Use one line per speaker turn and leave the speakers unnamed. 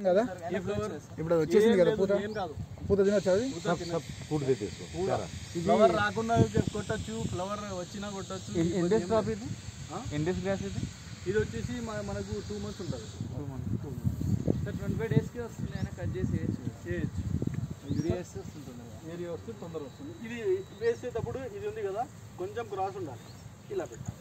కదా ఇప్పుడు వచ్చేసింది కదా పూత పూత తినొచ్చు అది
ఫ్లవర్ రాకుండా కొట్టచ్చు, ఫ్లవర్ వచ్చినా కొట్టచ్చు.
ఇండస్ క్రాప్ ఇది, ఇండస్ గ్రాస్ ఇది.
ఇది వచ్చేసి మనకు 2 months ఉంటుంది.
2 months. 25 daysకి వస్తుంది. అయినా కట్ చేసి చేయొచ్చు. యూరియా వేస్తే వస్తుంటుంది,
ఏరియా వస్తే తొందరగా వస్తుంది. ఇది వేసేటప్పుడు ఇది ఉంది కదా, కొంచెం క్రాస్ ఉండాలి, ఇలా పెట్టాలి.